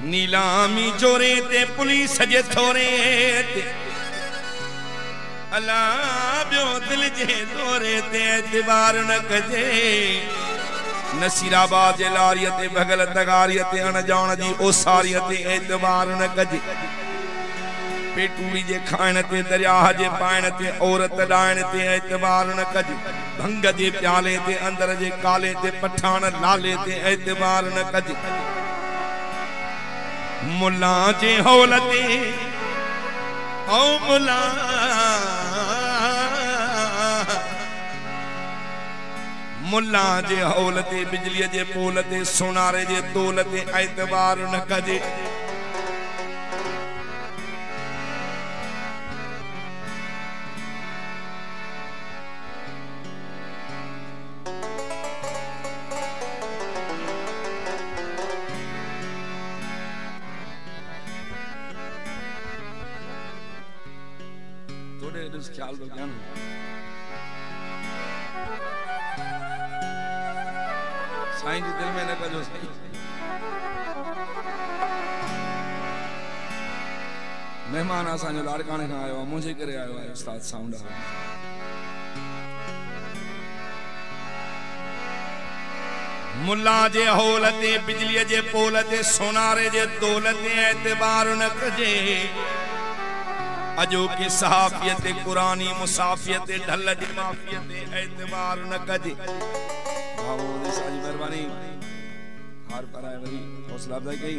नीलामी जोरे ते पुलिस जे थोरे ते अला बियो दिल जे दौरे ते एतबार न कजे नसीराबाद जे लारियते भगल तगारियते अनजान जी ओसारियते एतबार न कजे पेटूड़ी जे खाइण ते दरिया जे पाइण ते औरत डाइण ते एतबार न कजे भंग जे प्याले ते अंदर जे काले ते पठान लाले ते एतबार न कजे मुल्ला जे हौलते ओ मुल्ला मुल्ला जे हौलते बिजली जे पोलते सोनारे जे तोलते एतबार न कजे ख्याल रखना साईं जी दिल में न कजो साईं मेहमान असांजो लाड़काणे खां आयो मुझे करे आयो है उस्ताद साउंड मुल्ला जे हौलते बिजली जे पोलते सोनारे जे दौलते एतबार न कजे अजो के सहाफियत कुरानी मुसाफियत ढल जी माफियत एतबार न कजे भावो ने साजी मेहरबानी हार कराए वरी हौसला अफजाई कई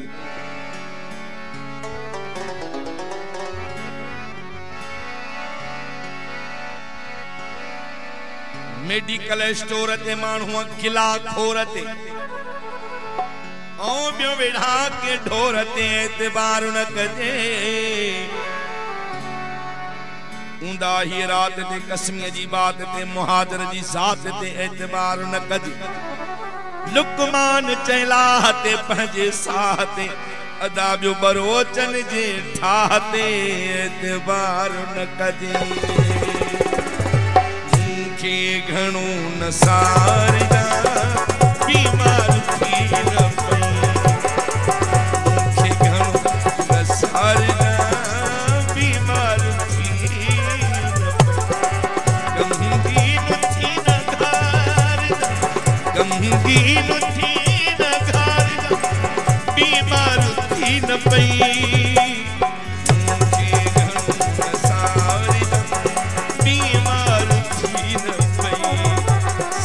मेडिकल स्टोर ते मानू किला खोरते ओ बियो वेढ़ा के ढोरते एतबार न कजे ऊंदा ही रात ते कसमीअ जी बात ते मुहाजर जी ज़ात ते एतबार न कजे लुकमान चैला ते पंहिंजे साह ते अदा बियो बरोचन जे ठाह ते एतबार न कजे मूंखे घणो न सारदा बीमार थी न पई मूंखे घणो न सारदा बीमार थी न पई बीमार थी न पई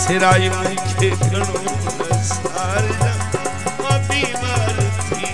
सिराई मूंखे घणो न सारदा बीमार थी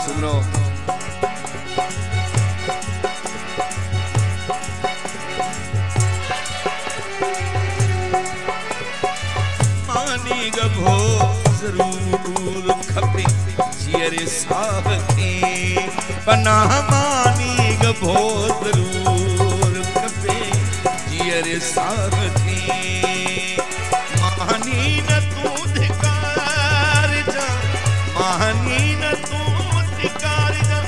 सुमरो मानी गभो जरूर खपे जियरे साहब के पनाह मानी गभो जरूर खपे जियरे साहब के मानी न तू धिकार जा मानी न तू धिकार जा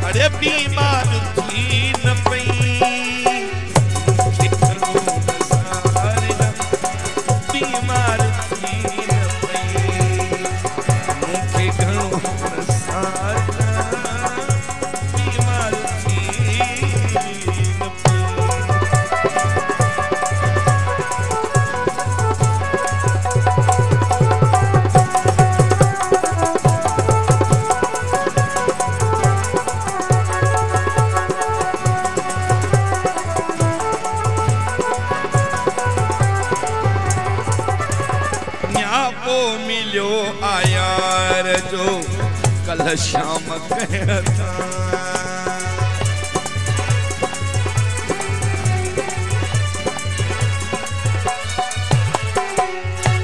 अरे बीमार थी न पई बीमार थी न पई मूंखे घणो बीमार थी न पई न्यापो मिलियो आयार जो कल शाम कहता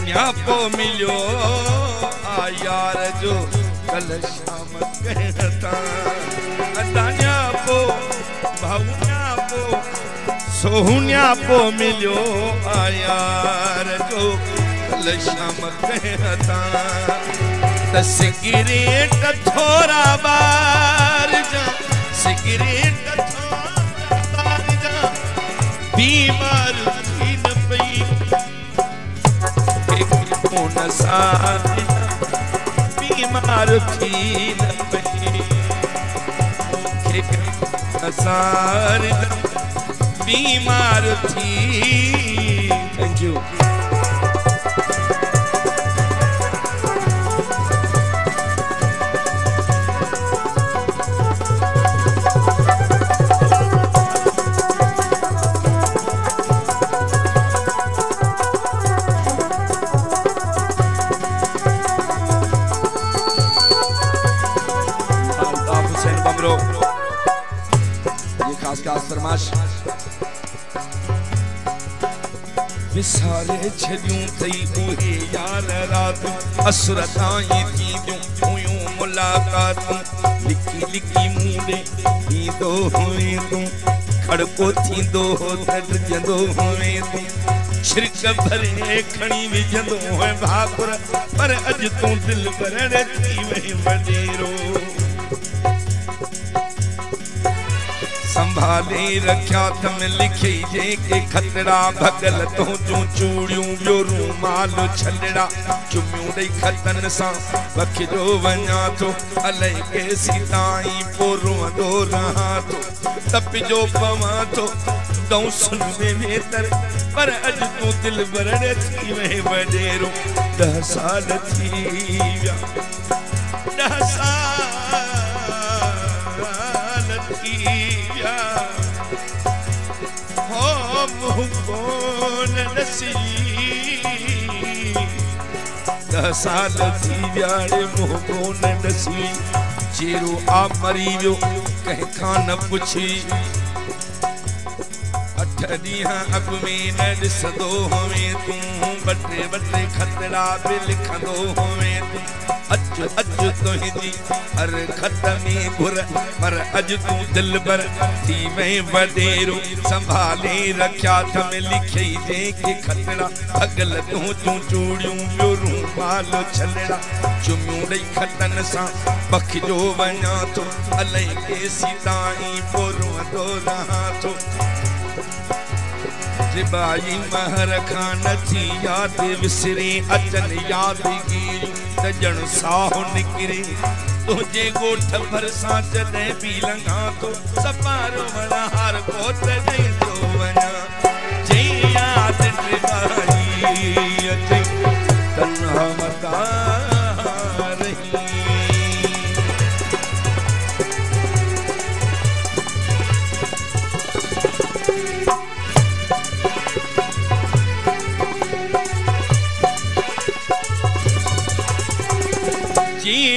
न्यापो मिलियो आयार जो कल शाम कहता अदा न्यापो भाऊ न्यापो सोहू न्यापो मिलियो आयार जो कल शाम कहता त सिगरेट थोड़ा बार जा सिगरेट थोड़ा बार जा बीमार थी न पई कोन सारी बीमार थी न पई सारी बीमार थी थैंक यू विसारे छड़ियूं थई उहे यार रात असुरताई थींदियूं हुयूं मुलाकातूं लिखी लिखी मूंडे थींदो हुए तूं खड़को थींदो हो त ड्रिजंदो हुए तूं छिरक भरे खणी विझंदो हुए भाकुर पर अॼु तूं दिल भरण थी वई वॾेरो संभाले रखा तम लिखे जे के खतरा भगल तो जो चूड़ियों बियो रूमाल छलड़ा चुमियों दई खतन सा बख जो वना तो अलई के सीताई पोरो दो रहा तो तप जो पवा तो दऊ सुन में वेतर पर अज तू दिल भरण थी वे वडेरो 10 साल थी विया 10 साल थी मुहबोन नसी 10 साल थी व्याड़े मुहबोन नसी चेरो आ मरी वियो कंहिं खां न पुछी 8 ॾींहं अॻ में न ॾिसंदो हुए तूं बटे खतरा बि लिखंदो हुए तूं अॼु तुंहिंजी हर खत में घुर पर अॼु तूं दिल भर थी वई वॾेरो संभाले रखिया थम लिखे जे के खतरा भगल तूं चूड़ियूं बियो रूमाल छलड़ा चुमियूं ॾई खतन सां बख जो वञा थो अलई के सीताई पोरो दो रहा थो रिबाई महर खान थी याद विसरे अचन यादगिरी तजण साहो निकरे तुझे गोठ भर सां जॾहिं बि लंघा तो सपार वणा हार कोट ॾेई थो वञा जंहिं याद रिबाई अचे तन्हा मता रही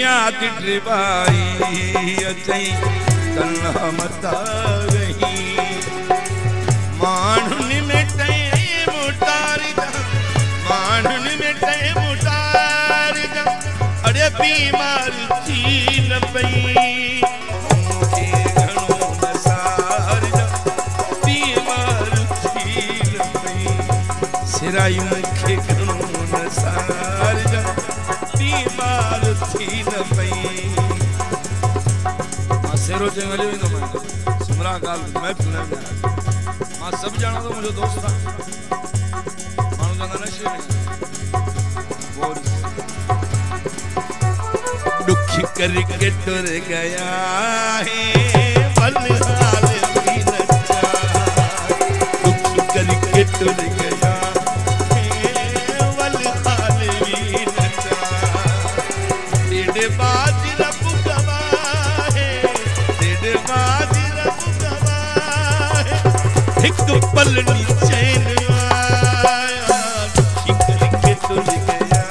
याद रिबाई अचई तन्हा मता रही माण्हुन में टाइम उतारदा माण्हुन में टाइम उतारदा अड़े बीमार थी न पई मूंखे घणो नसारदा बीमार थी न पई सिराई मूंखे घणो नसारदा बीमार थी न पई मां सेरो जंगल वेंदो मां सुमरा गाल मैं पुणे में मां सब जाना तो मुझे दोस्त था मानो जाना नशे में दुख करके टुर गया है बलहाल भी न दुख करके टुर गया बाजी रब गवाहे तेरे बाजी रब गवाहे एक पल नीचे आया दुखी करके तुझ गया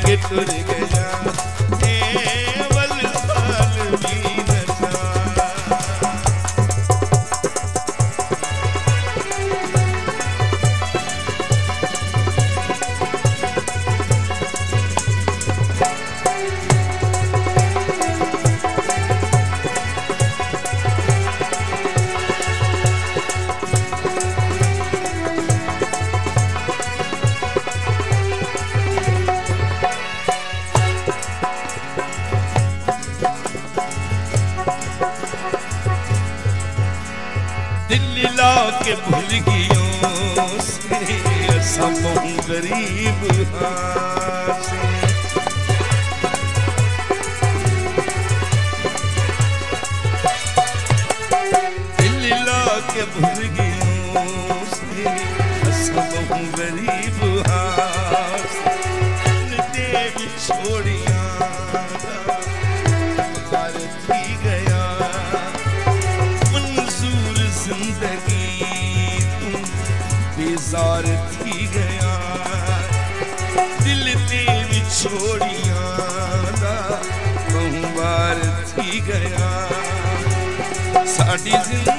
के टुर गया के भूल गयों से सब गरीब दिल ला के भूल गयों से सब गरीब तेरी छोड़िया थी गया मंजूर जिंदगी बेजार थी गया दिल ते विछोड़िया बहु बार थी गया साड़ी जिंदगी